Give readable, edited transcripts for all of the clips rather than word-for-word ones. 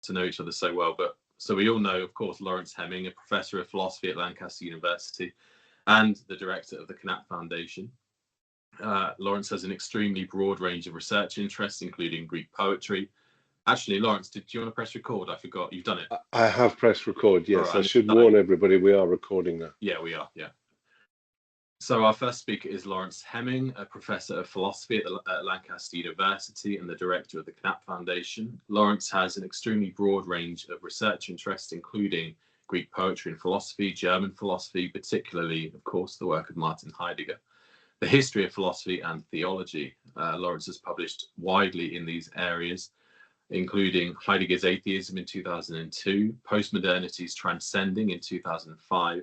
to know each other so well, but so we all know, of course, Laurence Hemming, a professor of philosophy at Lancaster University and the director of the Knapp Foundation. Laurence has an extremely broad range of research interests, including Greek poetry. Actually, Laurence, did you want to press record? I forgot. You've done it. I have pressed record, yes. Right, I should warn everybody we are recording now. Yeah, we are, yeah. So our first speaker is Laurence Hemming, a professor of philosophy at Lancaster University and the director of the Knapp Foundation. Laurence has an extremely broad range of research interests, including Greek poetry and philosophy, German philosophy, particularly, of course, the work of Martin Heidegger, the history of philosophy and theology. Laurence has published widely in these areas, including Heidegger's Atheism in 2002, Postmodernity's Transcending in 2005,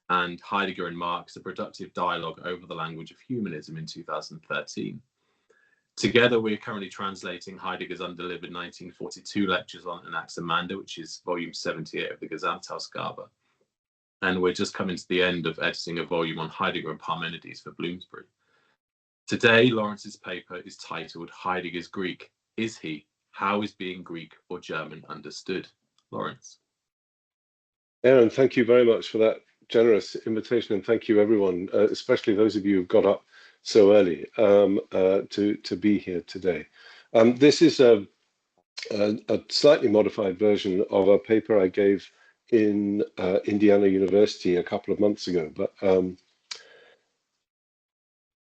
and Heidegger and Marx, a productive dialogue over the language of humanism in 2013. Together, we're currently translating Heidegger's undelivered 1942 lectures on Anaximander, which is volume 78 of the Gesamtausgabe. And we're just coming to the end of editing a volume on Heidegger and Parmenides for Bloomsbury. Today, Laurence's paper is titled Heidegger's Greek. Is he? How is being Greek or German understood? Laurence. Aaron, thank you very much for that generous invitation, and thank you everyone, especially those of you who've got up so early to be here today. This is a slightly modified version of a paper I gave in Indiana University a couple of months ago, but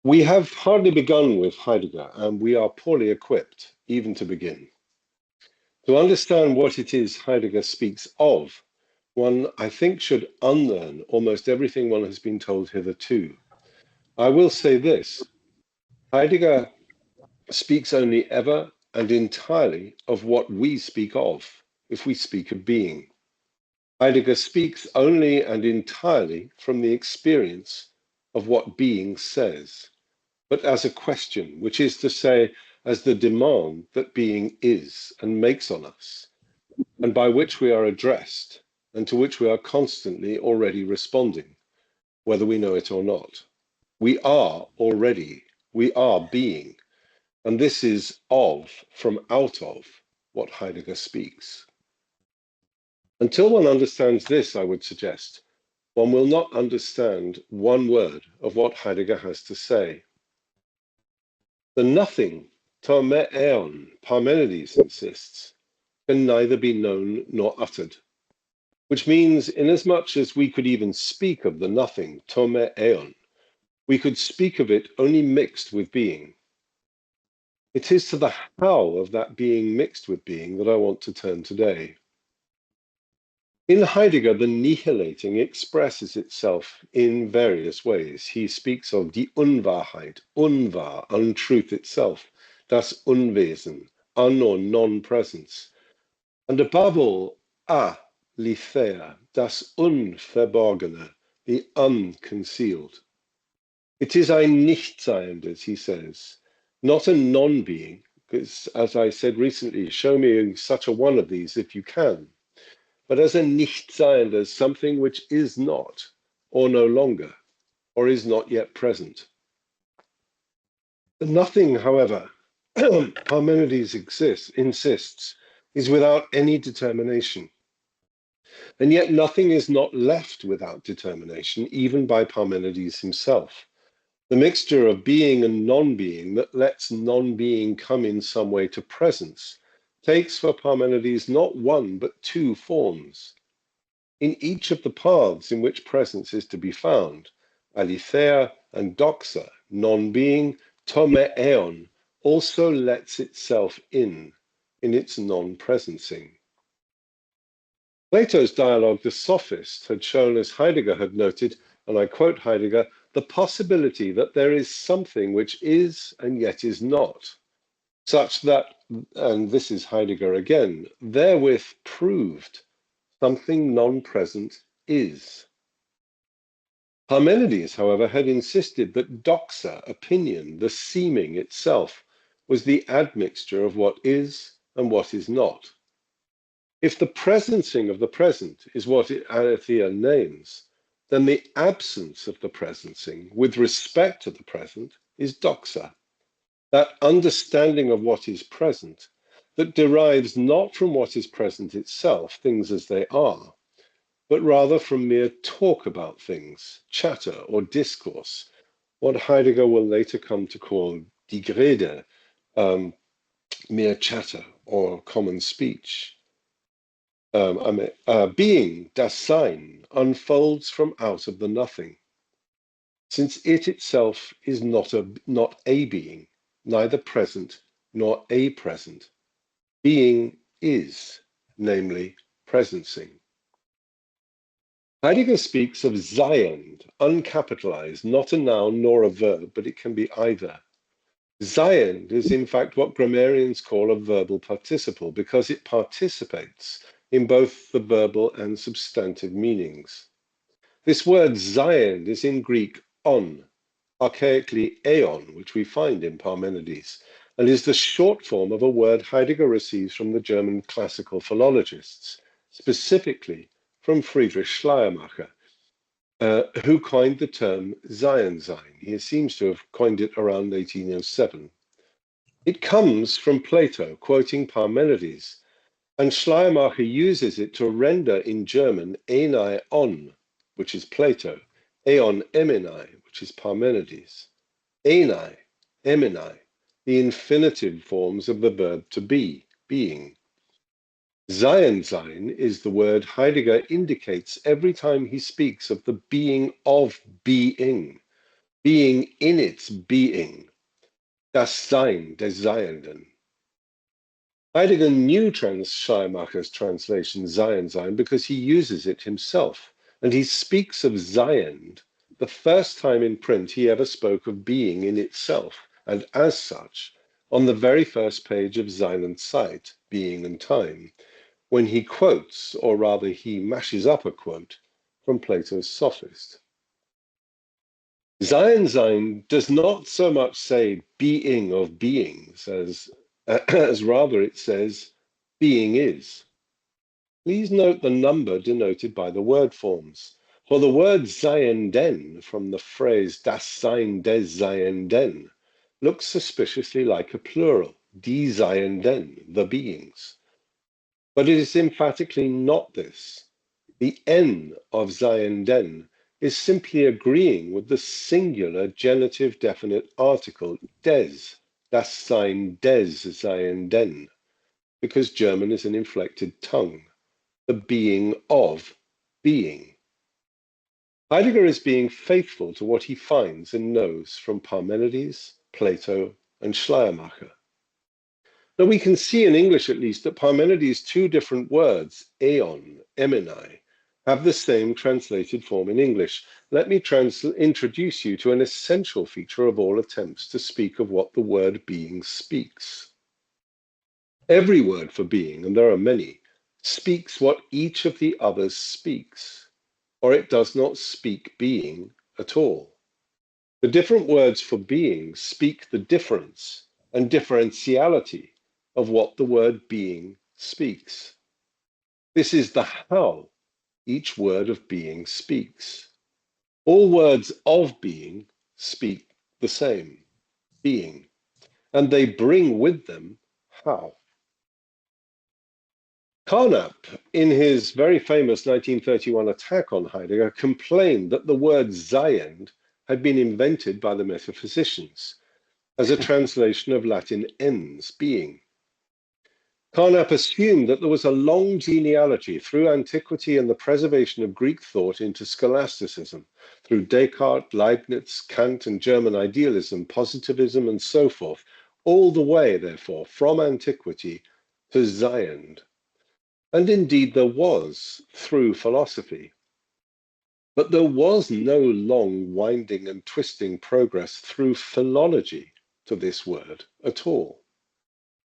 we have hardly begun with Heidegger, and we are poorly equipped even to begin. To understand what it is Heidegger speaks of, one, I think, should unlearn almost everything one has been told hitherto. I will say this: Heidegger speaks only ever and entirely of what we speak of, if we speak of being. Heidegger speaks only and entirely from the experience of what being says, but as a question, which is to say, as the demand that being is and makes on us, and by which we are addressed, and to which we are constantly already responding, whether we know it or not. We are already, we are being, and this is of, from out of, what Heidegger speaks. Until one understands this, I would suggest, one will not understand one word of what Heidegger has to say. The nothing, to me eon, Parmenides insists, can neither be known nor uttered, which means inasmuch as we could even speak of the nothing, to me eon, we could speak of it only mixed with being. It is to the how of that being mixed with being that I want to turn today. In Heidegger, the nihilating expresses itself in various ways. He speaks of die Unwahrheit, unwahr, untruth itself, das Unwesen, unknown, non-presence, and above all, aletheia, das Unverborgene, the unconcealed. It is ein Nichtseiendes, he says, not a non-being, because as I said recently, show me such a one of these if you can, but as a Nichtseiendes, something which is not, or no longer, or is not yet present. The nothing, however, Parmenides insists, is without any determination. And yet nothing is not left without determination, even by Parmenides himself. The mixture of being and non-being that lets non-being come in some way to presence takes for Parmenides not one but two forms. In each of the paths in which presence is to be found, aletheia and doxa, non-being, to me eon, also lets itself in its non-presencing. Plato's dialogue, The Sophist, had shown, as Heidegger had noted, and I quote Heidegger, the possibility that there is something which is and yet is not, such that, and this is Heidegger again, therewith proved something non-present is. Parmenides, however, had insisted that doxa, opinion, the seeming itself, was the admixture of what is and what is not. If the presencing of the present is what aletheia names, then the absence of the presencing with respect to the present is doxa. That understanding of what is present, that derives not from what is present itself, things as they are, but rather from mere talk about things, chatter or discourse, what Heidegger will later come to call die Rede, mere chatter or common speech. Being, das Sein, unfolds from out of the nothing, since it itself is not a being, neither present nor a present. Being is, namely, presencing. Heidegger speaks of Sein, uncapitalized, not a noun nor a verb, but it can be either. Sein is in fact what grammarians call a verbal participle because it participates in both the verbal and substantive meanings. This word Sein is in Greek on, archaically aeon, which we find in Parmenides, and is the short form of a word Heidegger receives from the German classical philologists, specifically from Friedrich Schleiermacher, who coined the term Sein. He seems to have coined it around 1807. It comes from Plato, quoting Parmenides, and Schleiermacher uses it to render in German enai on, which is Plato, eon emenai, which is Parmenides, enai, emenai, the infinitive forms of the verb to be, being. Sein is the word Heidegger indicates every time he speaks of the being of being in its being, das Sein des Seienden. Heidegger knew Schleiermacher's translation Sein because he uses it himself, and he speaks of Sein the first time in print he ever spoke of being in itself, and as such, on the very first page of Sein und Zeit, Being and Time, when he quotes, or rather he mashes up a quote, from Plato's Sophist. Sein does not so much say being of beings as rather it says being is. Please note the number denoted by the word forms. For the word Seienden from the phrase das Sein des Seienden looks suspiciously like a plural, die Seienden, the beings. But it is emphatically not this. The N of Seienden is simply agreeing with the singular genitive definite article des, das Sein des Seienden, because German is an inflected tongue, the being of being. Heidegger is being faithful to what he finds and knows from Parmenides, Plato, and Schleiermacher. Now we can see in English at least that Parmenides' two different words, eon, emenai, have the same translated form in English. Let me introduce you to an essential feature of all attempts to speak of what the word being speaks. Every word for being, and there are many, speaks what each of the others speaks, or it does not speak being at all. The different words for being speak the difference and differentiality of what the word being speaks. This is the how each word of being speaks. All words of being speak the same, being, and they bring with them how. Carnap, in his very famous 1931 attack on Heidegger, complained that the word Seiend had been invented by the metaphysicians as a translation of Latin ens, being. Carnap assumed that there was a long genealogy through antiquity and the preservation of Greek thought into scholasticism, through Descartes, Leibniz, Kant, and German idealism, positivism, and so forth, all the way, therefore, from antiquity to Seiend. And indeed there was, through philosophy. But there was no long winding and twisting progress through philology to this word at all.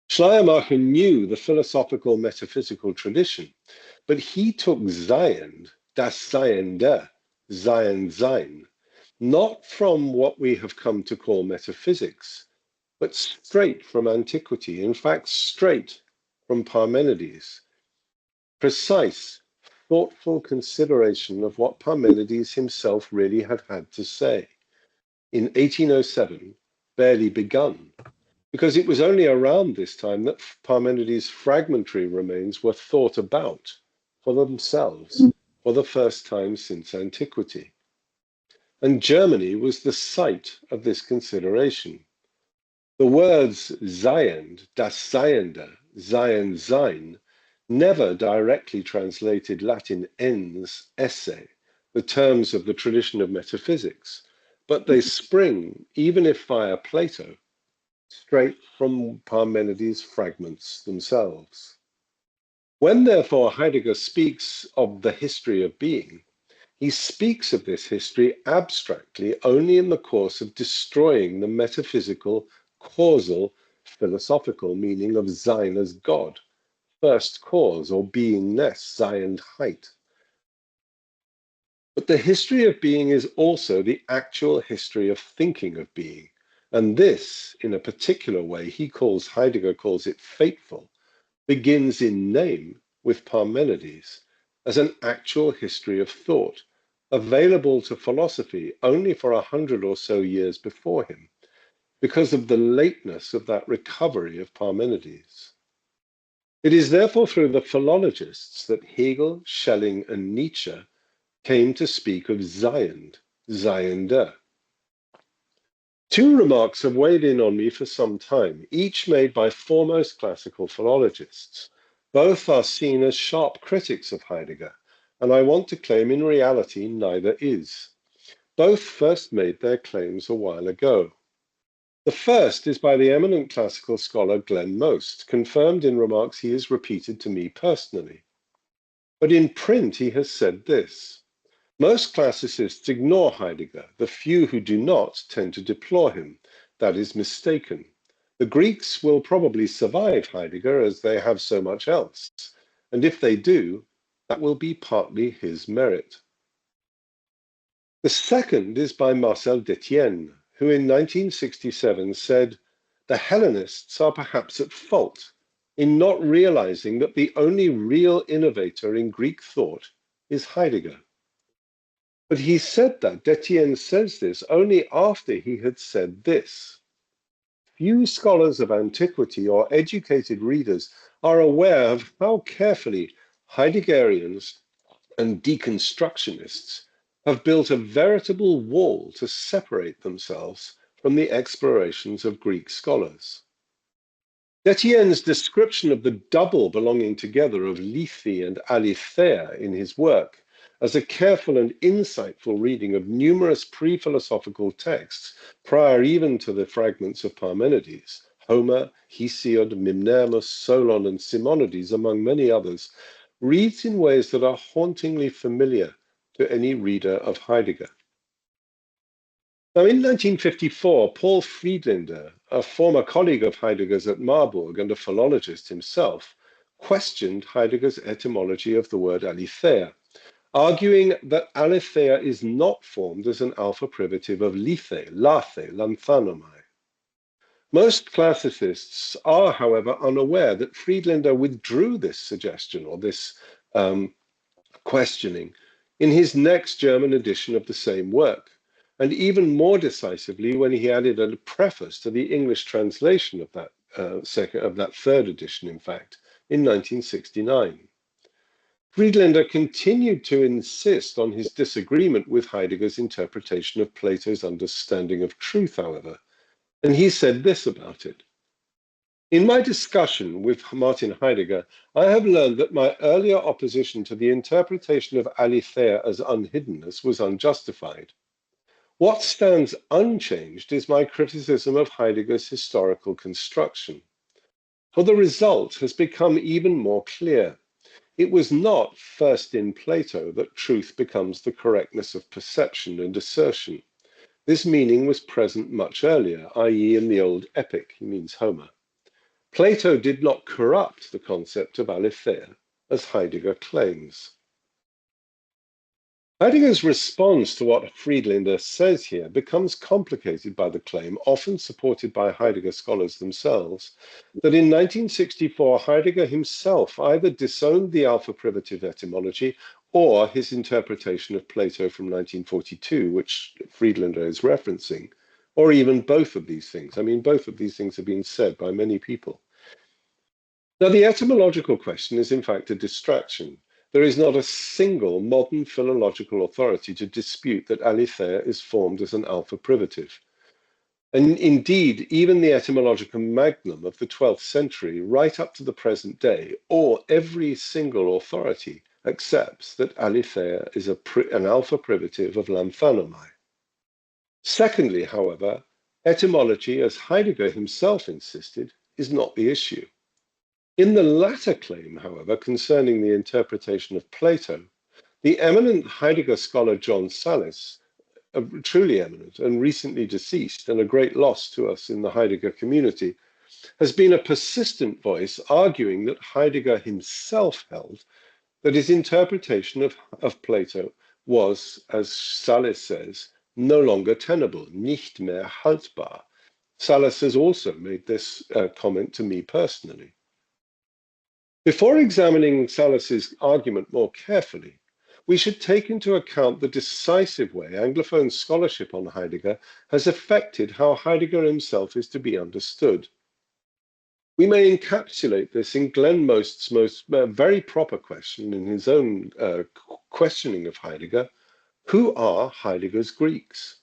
Schleiermacher knew the philosophical metaphysical tradition, but he took Seiend, das Seiende, Sein, not from what we have come to call metaphysics, but straight from antiquity, in fact, straight from Parmenides. Precise, thoughtful consideration of what Parmenides himself really had had to say. In 1807, barely begun, because it was only around this time that Parmenides' fragmentary remains were thought about for themselves for the first time since antiquity. And Germany was the site of this consideration. The words Seiend, das Seiende, Sein, Sein, never directly translated Latin ens, esse, the terms of the tradition of metaphysics, but they spring, even if via Plato, straight from Parmenides' fragments themselves. When, therefore, Heidegger speaks of the history of being, he speaks of this history abstractly only in the course of destroying the metaphysical, causal, philosophical meaning of Sein as God, first cause or beingness, Seiendheit. But the history of being is also the actual history of thinking of being. And this, in a particular way, Heidegger calls it fateful, begins in name with Parmenides as an actual history of thought, available to philosophy only for 100 or so years before him, because of the lateness of that recovery of Parmenides. It is therefore through the philologists that Hegel, Schelling, and Nietzsche came to speak of Seiend, Seiende. Two remarks have weighed in on me for some time, each made by foremost classical philologists. Both are seen as sharp critics of Heidegger, and I want to claim in reality neither is. Both first made their claims a while ago. The first is by the eminent classical scholar Glenn Most, confirmed in remarks he has repeated to me personally. But in print he has said this: most classicists ignore Heidegger. The few who do not tend to deplore him. That is mistaken. The Greeks will probably survive Heidegger as they have so much else. And if they do, that will be partly his merit. The second is by Marcel Detienne, who in 1967 said, "The Hellenists are perhaps at fault in not realizing that the only real innovator in Greek thought is Heidegger." But he said that, Detienne says this only after he had said this: few scholars of antiquity or educated readers are aware of how carefully Heideggerians and deconstructionists have built a veritable wall to separate themselves from the explorations of Greek scholars. Detienne's description of the double belonging together of Lethe and Aletheia in his work, as a careful and insightful reading of numerous pre-philosophical texts prior even to the fragments of Parmenides, Homer, Hesiod, Mimnermus, Solon, and Simonides, among many others, reads in ways that are hauntingly familiar to any reader of Heidegger. Now, in 1954, Paul Friedlander, a former colleague of Heidegger's at Marburg and a philologist himself, questioned Heidegger's etymology of the word aletheia, arguing that aletheia is not formed as an alpha privative of lithe, lathe, lanthanomai. Most classicists are, however, unaware that Friedlander withdrew this suggestion or this questioning in his next German edition of the same work, and even more decisively when he added a preface to the English translation of that third edition, in fact, in 1969. Friedlander continued to insist on his disagreement with Heidegger's interpretation of Plato's understanding of truth, however, and he said this about it: in my discussion with Martin Heidegger, I have learned that my earlier opposition to the interpretation of aletheia as unhiddenness was unjustified. What stands unchanged is my criticism of Heidegger's historical construction. For the result has become even more clear. It was not first in Plato that truth becomes the correctness of perception and assertion. This meaning was present much earlier, i.e. in the old epic, he means Homer. Plato did not corrupt the concept of aletheia, as Heidegger claims. Heidegger's response to what Friedlander says here becomes complicated by the claim, often supported by Heidegger scholars themselves, that in 1964 Heidegger himself either disowned the alpha privative etymology or his interpretation of Plato from 1942, which Friedlander is referencing, or even both of these things. I mean, both of these things have been said by many people. Now, the etymological question is in fact a distraction. There is not a single modern philological authority to dispute that aletheia is formed as an alpha privative. And indeed, even the etymological magnum of the 12th century, right up to the present day, or every single authority accepts that aletheia is an alpha privative of lanthanomai. Secondly, however, etymology, as Heidegger himself insisted, is not the issue. In the latter claim, however, concerning the interpretation of Plato, the eminent Heidegger scholar John Sallis, truly eminent and recently deceased and a great loss to us in the Heidegger community, has been a persistent voice arguing that Heidegger himself held that his interpretation of Plato was, as Sallis says, no longer tenable, nicht mehr haltbar. Sallis has also made this comment to me personally. Before examining Sallis's argument more carefully, we should take into account the decisive way Anglophone scholarship on Heidegger has affected how Heidegger himself is to be understood. We may encapsulate this in Glenn Most's very proper question in his own questioning of Heidegger: who are Heidegger's Greeks?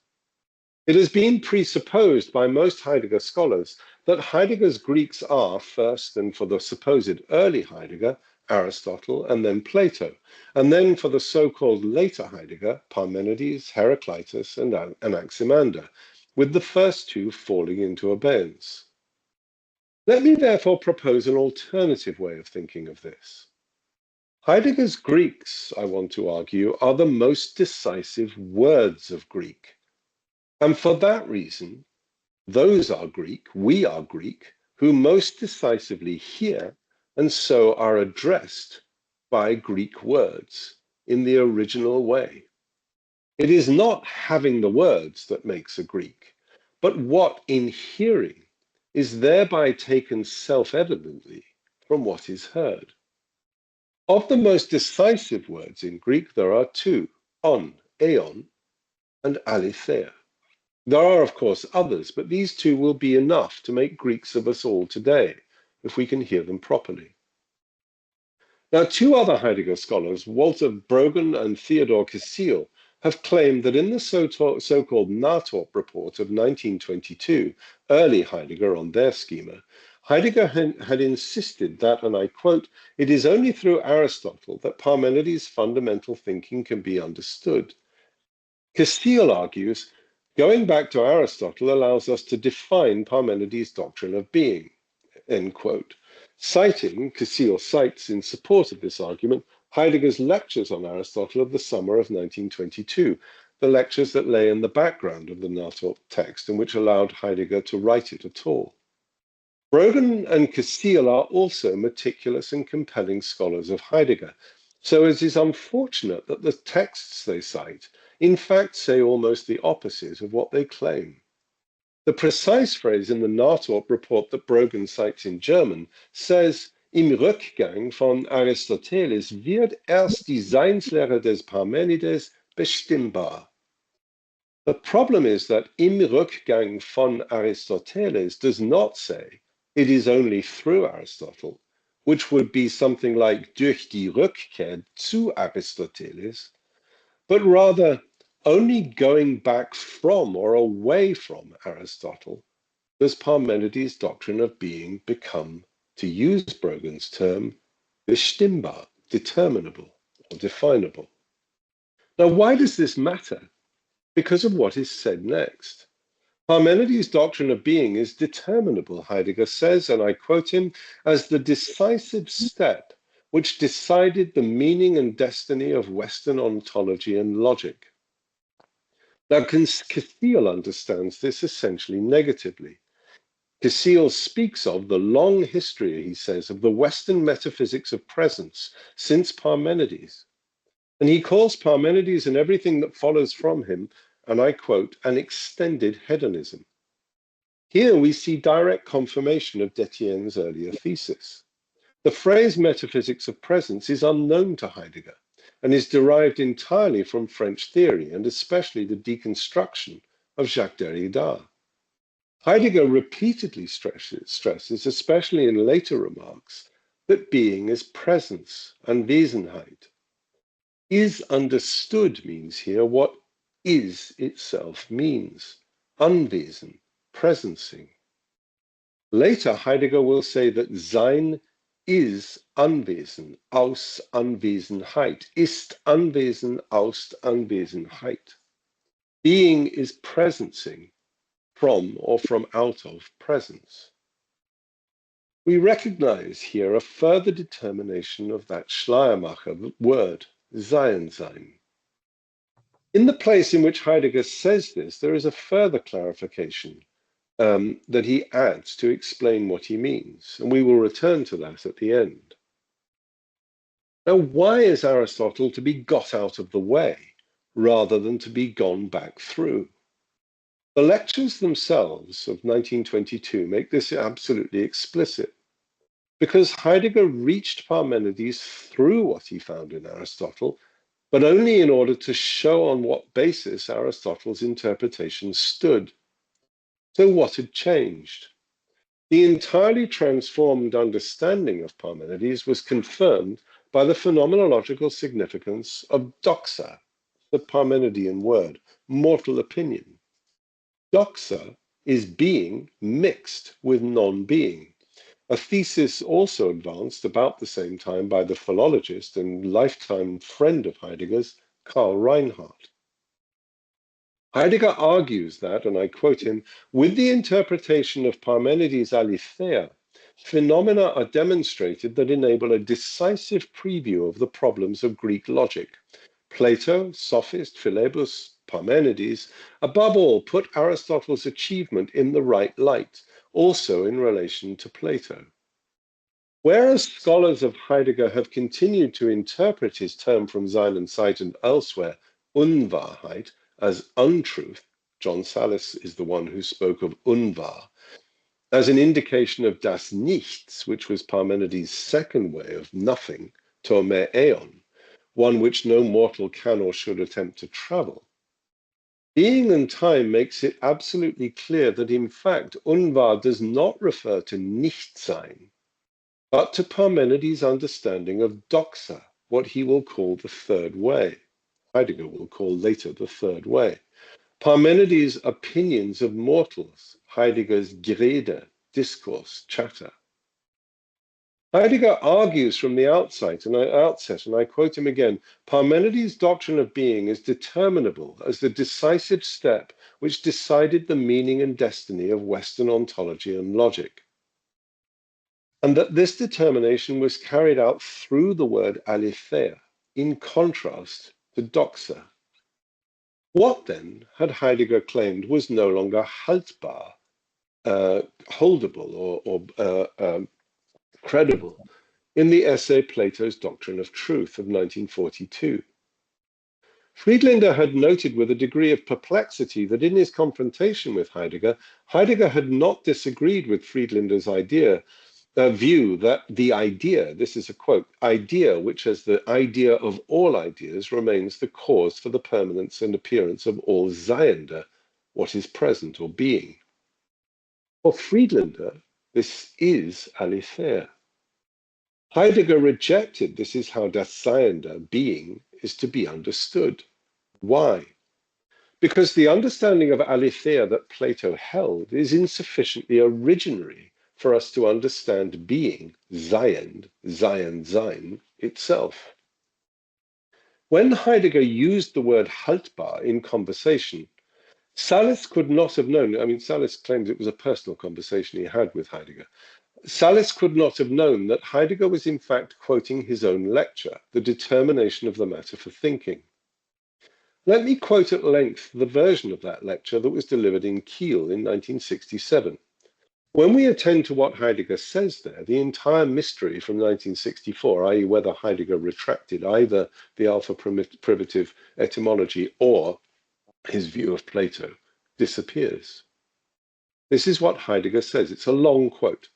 It has been presupposed by most Heidegger scholars that Heidegger's Greeks are, first and for the supposed early Heidegger, Aristotle and then Plato, and then for the so-called later Heidegger, Parmenides, Heraclitus and Anaximander, with the first two falling into abeyance. Let me therefore propose an alternative way of thinking of this. Heidegger's Greeks, I want to argue, are the most decisive words of Greek. And for that reason, those are Greek, we are Greek, who most decisively hear and so are addressed by Greek words in the original way. It is not having the words that makes a Greek, but what in hearing is thereby taken self-evidently from what is heard. Of the most decisive words in Greek, there are two: on, aeon, and aletheia. There are, of course, others, but these two will be enough to make Greeks of us all today, if we can hear them properly. Now, two other Heidegger scholars, Walter Brogan and Theodor Kessiel, have claimed that in the so-called Nathorp report of 1922, early Heidegger on their schema, Heidegger had insisted that, and I quote, "It is only through Aristotle that Parmenides' fundamental thinking can be understood." Kessiel argues, going back to Aristotle allows us to define Parmenides' doctrine of being, end quote. Kessiel cites in support of this argument Heidegger's lectures on Aristotle of the summer of 1922, the lectures that lay in the background of the Nathorp text and which allowed Heidegger to write it at all. Brogan and Kessiel are also meticulous and compelling scholars of Heidegger, so it is unfortunate that the texts they cite in fact say almost the opposite of what they claim. The precise phrase in the Nathorp report that Brogan cites in German says, "Im Rückgang von Aristoteles wird erst die Seinslehre des Parmenides bestimmbar." The problem is that "Im Rückgang von Aristoteles" does not say it is only through Aristotle, which would be something like "durch die Rückkehr zu Aristoteles," but rather only going back from or away from Aristotle does Parmenides' doctrine of being become, to use Brogan's term, bestimmbar, determinable or definable. Now, why does this matter? Because of what is said next. Parmenides' doctrine of being is determinable, Heidegger says, and I quote him, as the decisive step which decided the meaning and destiny of Western ontology and logic. Now, Kessiel understands this essentially negatively. Kessiel speaks of the long history, he says, of the Western metaphysics of presence since Parmenides. And he calls Parmenides and everything that follows from him, and I quote, an extended hedonism. Here we see direct confirmation of Détienne's earlier thesis. The phrase metaphysics of presence is unknown to Heidegger and is derived entirely from French theory and especially the deconstruction of Jacques Derrida. Heidegger repeatedly stresses, especially in later remarks, that being is presence, Anwesenheit. Is understood means here what is itself means, Anwesen, presencing. Later, Heidegger will say that Sein is Anwesen, aus Anwesenheit, ist Anwesen aus Anwesenheit. Being is presencing from or from out of presence. We recognize here a further determination of that Schleiermacher word, Sein sein. In the place in which Heidegger says this, there is a further clarification that he adds to explain what he means, and we will return to that at the end. Now, why is Aristotle to be got out of the way rather than to be gone back through? The lectures themselves of 1922 make this absolutely explicit, because Heidegger reached Parmenides through what he found in Aristotle, but only in order to show on what basis Aristotle's interpretation stood. So what had changed? The entirely transformed understanding of Parmenides was confirmed by the phenomenological significance of doxa, the Parmenidean word, mortal opinion. Doxa is being mixed with non-being, a thesis also advanced about the same time by the philologist and lifetime friend of Heidegger's, Karl Reinhardt. Heidegger argues that, and I quote him, with the interpretation of Parmenides' aletheia, phenomena are demonstrated that enable a decisive preview of the problems of Greek logic. Plato, Sophist, Philebus, Parmenides, above all, put Aristotle's achievement in the right light, also in relation to Plato. Whereas scholars of Heidegger have continued to interpret his term from Sein and Zeit and elsewhere, Unwahrheit, as untruth, John Sallis is the one who spoke of Unwahr, as an indication of das Nichts, which was Parmenides' second way of nothing, to me aeon, one which no mortal can or should attempt to travel. Being and time makes it absolutely clear that in fact Unwahr does not refer to Nichtsein, but to Parmenides' understanding of doxa, what he will call the third way. Heidegger will call later the third way. Parmenides' opinions of mortals, Heidegger's Gerede, discourse, chatter. Heidegger argues from the outset, and I quote him again, Parmenides' doctrine of being is determinable as the decisive step which decided the meaning and destiny of Western ontology and logic, and that this determination was carried out through the word aletheia, in contrast to doxa. What then had Heidegger claimed was no longer haltbar, holdable, or credible in the essay Plato's Doctrine of Truth of 1942? Friedlander had noted with a degree of perplexity that in his confrontation with Heidegger, Heidegger had not disagreed with Friedlander's view that the idea, this is a quote, idea which as the idea of all ideas remains the cause for the permanence and appearance of all Seiende, what is present or being. For Friedlander, this is aletheia. Heidegger rejected this is how das Seiende, being, is to be understood. Why? Because the understanding of aletheia that Plato held is insufficiently originary for us to understand being, Sein, sein, itself. When Heidegger used the word haltbar in conversation, Sallis could not have known, Sallis claims it was a personal conversation he had with Heidegger. Sallis could not have known that Heidegger was in fact quoting his own lecture, The Determination of the Matter for Thinking. Let me quote at length the version of that lecture that was delivered in Kiel in 1967. When we attend to what Heidegger says there, the entire mystery from 1964, i.e. whether Heidegger retracted either the alpha privative etymology or his view of Plato, disappears. This is what Heidegger says. It's a long quote.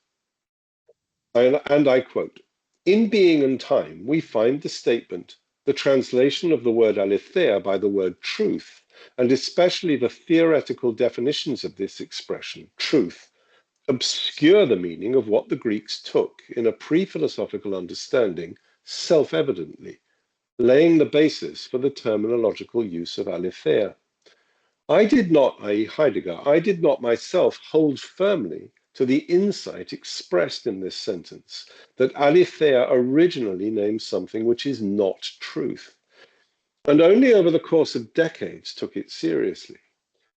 And I quote, in Being and Time, we find the statement, the translation of the word aletheia by the word truth, and especially the theoretical definitions of this expression, truth, obscure the meaning of what the Greeks took in a pre-philosophical understanding self-evidently, laying the basis for the terminological use of aletheia. i.e. Heidegger, I did not myself hold firmly to the insight expressed in this sentence, that aletheia originally names something which is not truth, and only over the course of decades took it seriously.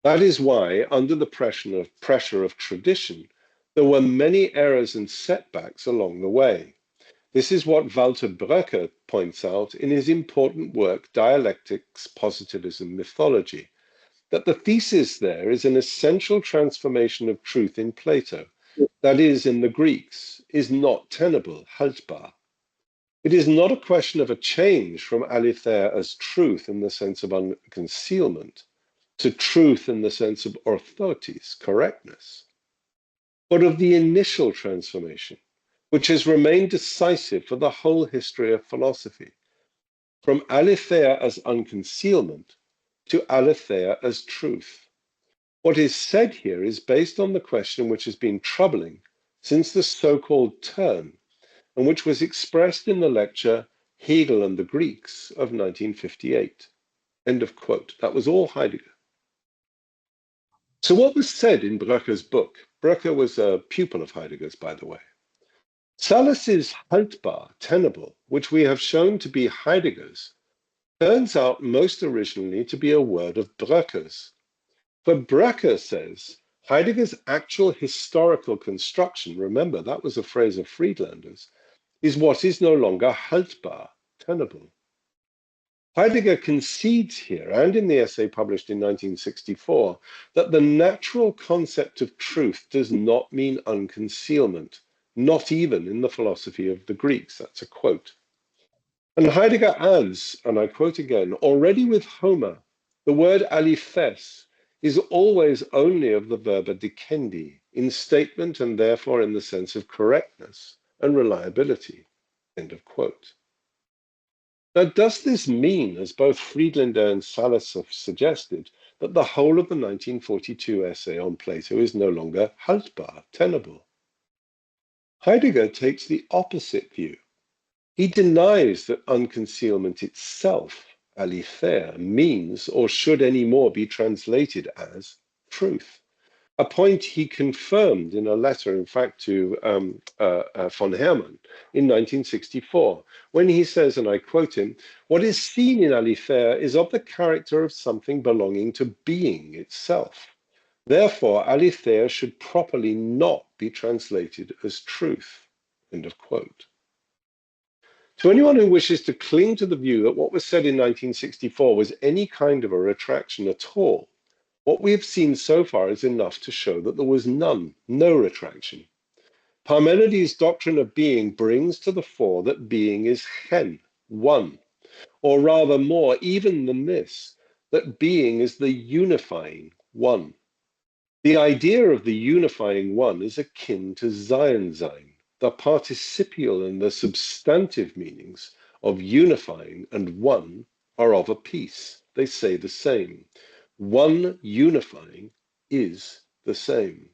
That is why, under the pressure of tradition, there were many errors and setbacks along the way. This is what Walter Bröcker points out in his important work, Dialectics, Positivism, Mythology, that the thesis there is an essential transformation of truth in Plato, that is, in the Greeks, is not tenable, haltbar. It is not a question of a change from aletheia as truth in the sense of unconcealment to truth in the sense of orthotis, correctness, but of the initial transformation, which has remained decisive for the whole history of philosophy, from aletheia as unconcealment to aletheia as truth. What is said here is based on the question which has been troubling since the so-called turn, and which was expressed in the lecture Hegel and the Greeks of 1958. End of quote. That was all Heidegger. So what was said in Bröcker's book? Bröcker was a pupil of Heidegger's, by the way. Salus's haltbar, tenable, which we have shown to be Heidegger's, turns out most originally to be a word of Bröcker's. For Bröcker says, Heidegger's actual historical construction, remember that was a phrase of Friedlander's, is what is no longer haltbar, tenable. Heidegger concedes here, and in the essay published in 1964, that the natural concept of truth does not mean unconcealment, not even in the philosophy of the Greeks. That's a quote. And Heidegger adds, and I quote again, already with Homer, the word alithes is always only of the verb dicendi, in statement and therefore in the sense of correctness and reliability. End of quote. Now, does this mean, as both Friedlander and Salus have suggested, that the whole of the 1942 essay on Plato is no longer haltbar, tenable? Heidegger takes the opposite view. He denies that unconcealment itself, aletheia, means or should any more be translated as truth. A point he confirmed in a letter, in fact, to von Hermann in 1964, when he says, and I quote him, what is seen in aletheia is of the character of something belonging to being itself. Therefore, aletheia should properly not be translated as truth. End of quote. To anyone who wishes to cling to the view that what was said in 1964 was any kind of a retraction at all, what we have seen so far is enough to show that there was none, no retraction. Parmenides' doctrine of being brings to the fore that being is hen, one, or rather more even than this, that being is the unifying one. The idea of the unifying one is akin to sein, the participial and the substantive meanings of unifying and one are of a piece. They say the same. One unifying is the same.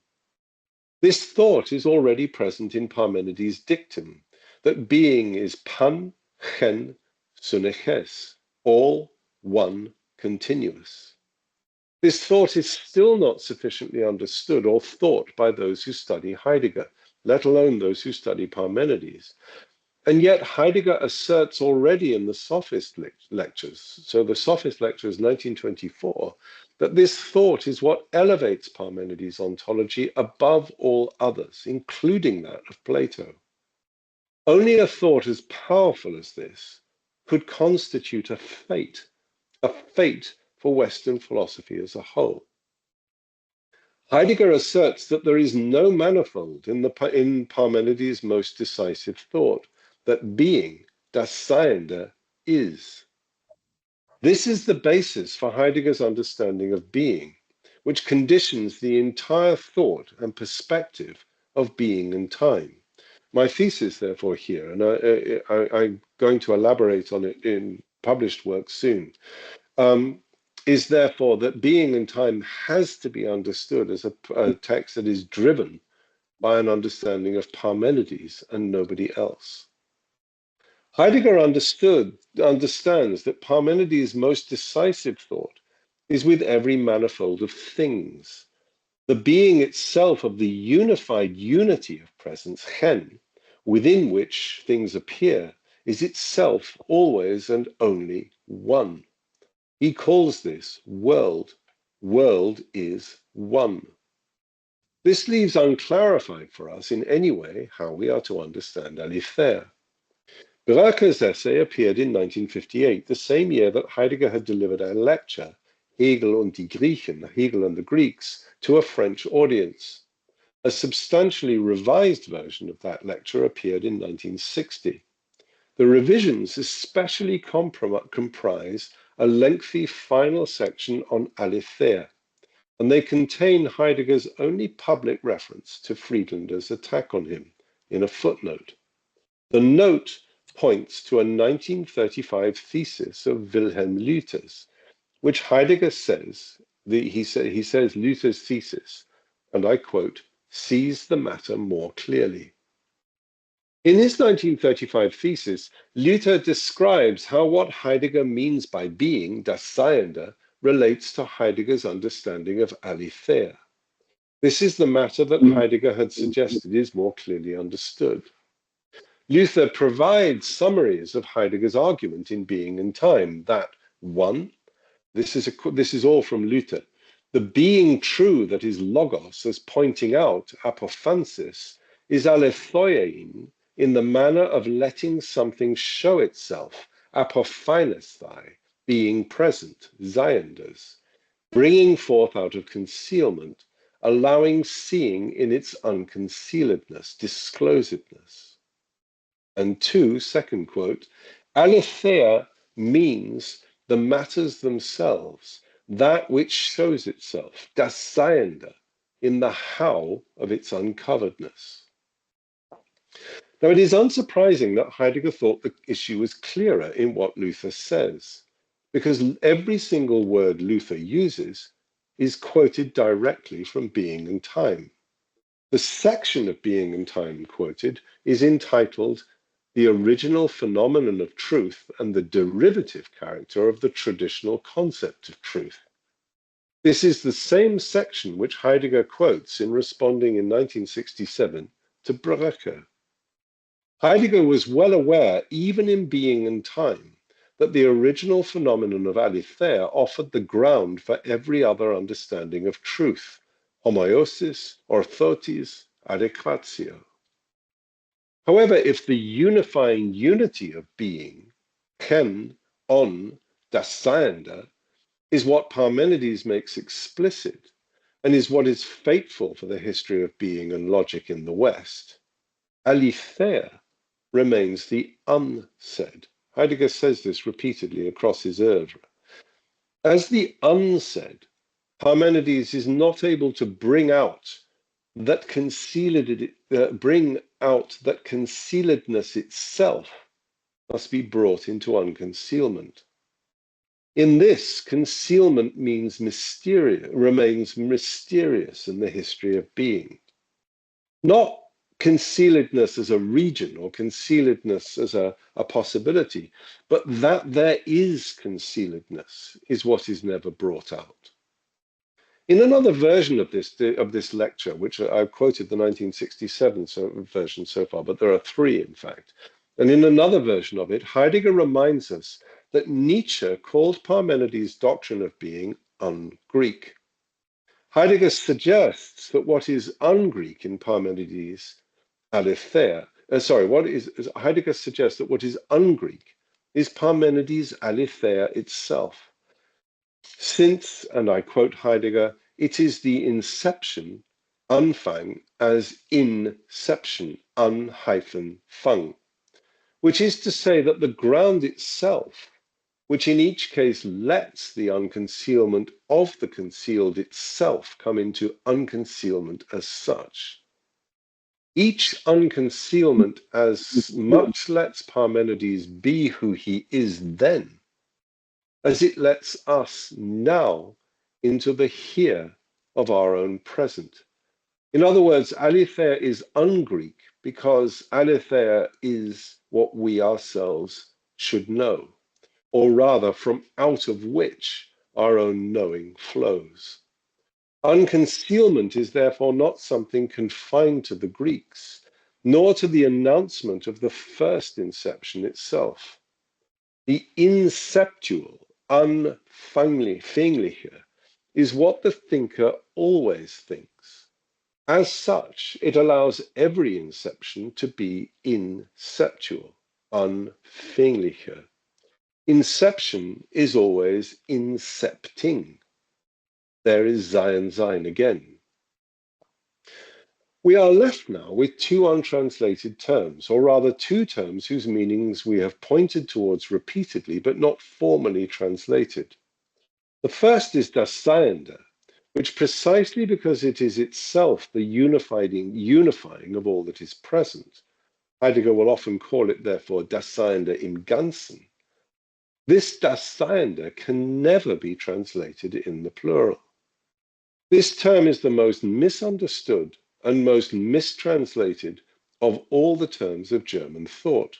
This thought is already present in Parmenides' dictum, that being is pan, chen, syneches, all, one, continuous. This thought is still not sufficiently understood or thought by those who study Heidegger, let alone those who study Parmenides. And yet Heidegger asserts already in the Sophist lectures, so the Sophist lectures 1924, that this thought is what elevates Parmenides' ontology above all others, including that of Plato. Only a thought as powerful as this could constitute a fate for Western philosophy as a whole. Heidegger asserts that there is no manifold in Parmenides' most decisive thought, that being, das Seiende, is. This is the basis for Heidegger's understanding of being, which conditions the entire thought and perspective of being and time. My thesis, therefore, here, and I'm going to elaborate on it in published work soon, is therefore that being and time has to be understood as a text that is driven by an understanding of Parmenides and nobody else. Heidegger understands that Parmenides' most decisive thought is with every manifold of things. The being itself of the unified unity of presence, Chen, within which things appear, is itself always and only one. He calls this world. World is one. This leaves unclarified for us in any way how we are to understand Aletheia. Breuker's essay appeared in 1958, the same year that Heidegger had delivered a lecture, Hegel und die Griechen, Hegel and the Greeks, to a French audience. A substantially revised version of that lecture appeared in 1960. The revisions especially comprise a lengthy final section on Aletheia, and they contain Heidegger's only public reference to Friedlander's attack on him in a footnote. The note points to a 1935 thesis of Wilhelm Luther's, which Heidegger says, he says Luther's thesis, and I quote, sees the matter more clearly. In his 1935 thesis, Luther describes how what Heidegger means by being, das Seiende, relates to Heidegger's understanding of Aletheia. This is the matter that Heidegger had suggested is more clearly understood. Luther provides summaries of Heidegger's argument in Being and Time that, one, this is all from Luther, the being true that is logos, as pointing out apophansis, is aletheiein in the manner of letting something show itself, apophainesthai, being present, seiendes, bringing forth out of concealment, allowing seeing in its unconcealedness, disclosedness. And two, second quote, aletheia means the matters themselves, that which shows itself, das Seiende, in the how of its uncoveredness. Now, it is unsurprising that Heidegger thought the issue was clearer in what Luther says, because every single word Luther uses is quoted directly from Being and Time. The section of Being and Time quoted is entitled The Original Phenomenon of Truth and the Derivative Character of the Traditional Concept of Truth. This is the same section which Heidegger quotes in responding in 1967 to Breuker. Heidegger was well aware, even in Being and Time, that the original phenomenon of aletheia offered the ground for every other understanding of truth, homoiosis, orthotis, adequatio. However, if the unifying unity of being, Chen, on, das Seiende, is what Parmenides makes explicit, and is what is fateful for the history of being and logic in the West, aletheia remains the unsaid. Heidegger says this repeatedly across his oeuvre. As the unsaid, Parmenides is not able to bring out that concealedness itself must be brought into unconcealment. In this, concealment means remains mysterious in the history of being. Not concealedness as a region or concealedness as a possibility, but that there is concealedness is what is never brought out. In another version of this lecture, which I've quoted the 1967 version so far, but there are three, in fact. And in another version of it, Heidegger reminds us that Nietzsche called Parmenides' doctrine of being un-Greek. Heidegger suggests that what is un-Greek in Parmenides' aletheia, Heidegger suggests that what is un-Greek is Parmenides' aletheia itself. Since, and I quote Heidegger, it is the inception, Anfang, as inception, un-fang, which is to say that the ground itself, which in each case lets the unconcealment of the concealed itself come into unconcealment as such. Each unconcealment as much lets Parmenides be who he is then, as it lets us now into the here of our own present. In other words, aletheia is un-Greek because aletheia is what we ourselves should know, or rather from out of which our own knowing flows. Unconcealment is therefore not something confined to the Greeks, nor to the announcement of the first inception itself. The inceptual, unfängliche, is what the thinker always thinks. As such, it allows every inception to be inceptual, unfängliche. Inception is always incepting. There is Sein again. We are left now with two untranslated terms, or rather two terms whose meanings we have pointed towards repeatedly, but not formally translated. The first is das Seiende, which precisely because it is itself the unifying of all that is present. Heidegger will often call it, therefore, das Seiende im Ganzen. This das Seiende can never be translated in the plural. This term is the most misunderstood and most mistranslated of all the terms of German thought.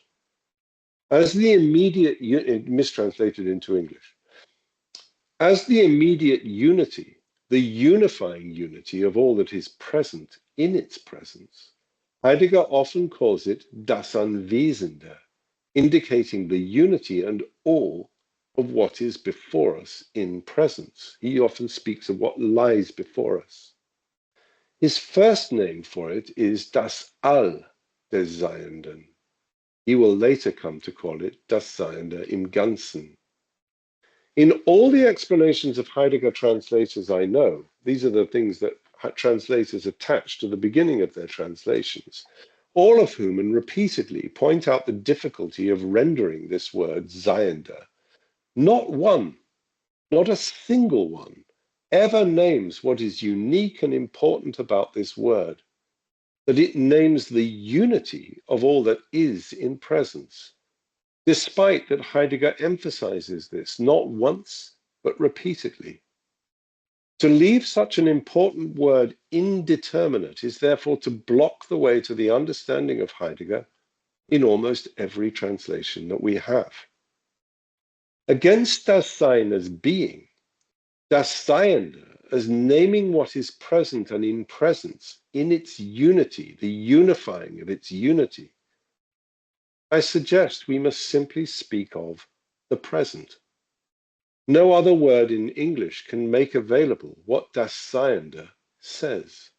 As the immediate, mistranslated into English, as the immediate unity, the unifying unity of all that is present in its presence, Heidegger often calls it das Anwesende, indicating the unity and all of what is before us in presence. He often speaks of what lies before us. His first name for it is das All des Seienden. He will later come to call it das Seiende im Ganzen. In all the explanations of Heidegger translators I know, these are the things that translators attach to the beginning of their translations, all of whom and repeatedly point out the difficulty of rendering this word Seiende. Not one, not a single one, ever names what is unique and important about this word, that it names the unity of all that is in presence, despite that Heidegger emphasizes this not once, but repeatedly. To leave such an important word indeterminate is therefore to block the way to the understanding of Heidegger in almost every translation that we have. Against das Sein as being, das Seiende as naming what is present and in presence, in its unity, the unifying of its unity, I suggest we must simply speak of the present. No other word in English can make available what das Seiende says.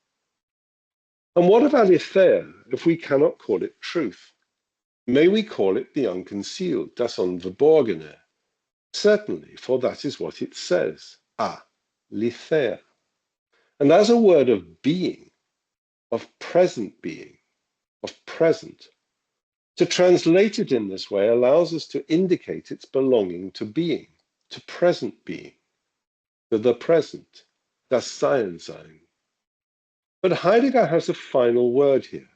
And what of aletheia if we cannot call it truth? May we call it the unconcealed, das Unverborgene? Certainly, for that is what it says, aletheia. And as a word of being, of present being, of present, to translate it in this way allows us to indicate its belonging to being, to present being, to the present, das Sein. But Heidegger has a final word here.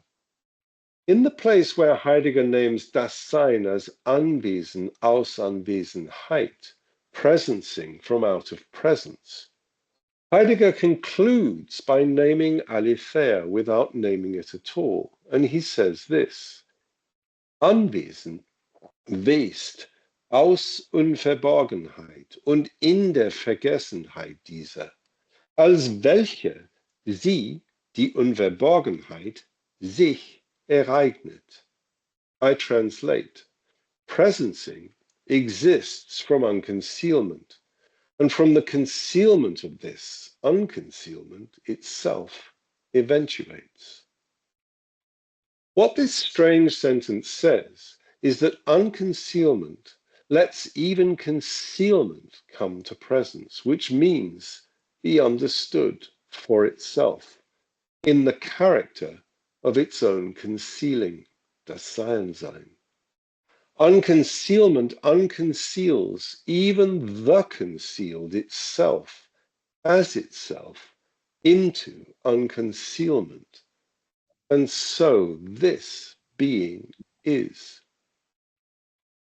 In the place where Heidegger names das Sein as Anwesen aus Anwesenheit, presencing from out of presence, Heidegger concludes by naming aletheia without naming it at all, and he says this: Anwesen west aus Unverborgenheit und in der Vergessenheit dieser, als welche sie, die Unverborgenheit, sich ereignet. I translate: presencing exists from unconcealment, and from the concealment of this, unconcealment itself eventuates. What this strange sentence says is that unconcealment lets even concealment come to presence, which means be understood for itself, in the character of its own concealing, das Sein. Unconcealment unconceals even the concealed itself, as itself, into unconcealment. And so this being is.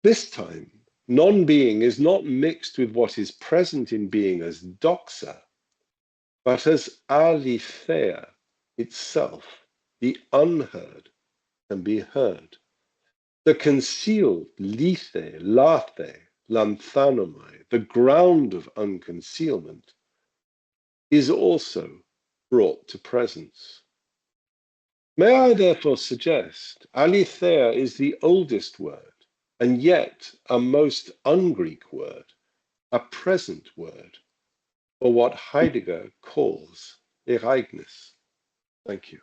This time, Non-being is not mixed with what is present in being as doxa, but as aletheia itself, the unheard can be heard. The concealed, lethe, lathe, lanthanomai, the ground of unconcealment, is also brought to presence. May I therefore suggest, aletheia is the oldest word, and yet a most un-Greek word, a present word, for what Heidegger calls Ereignis. Thank you.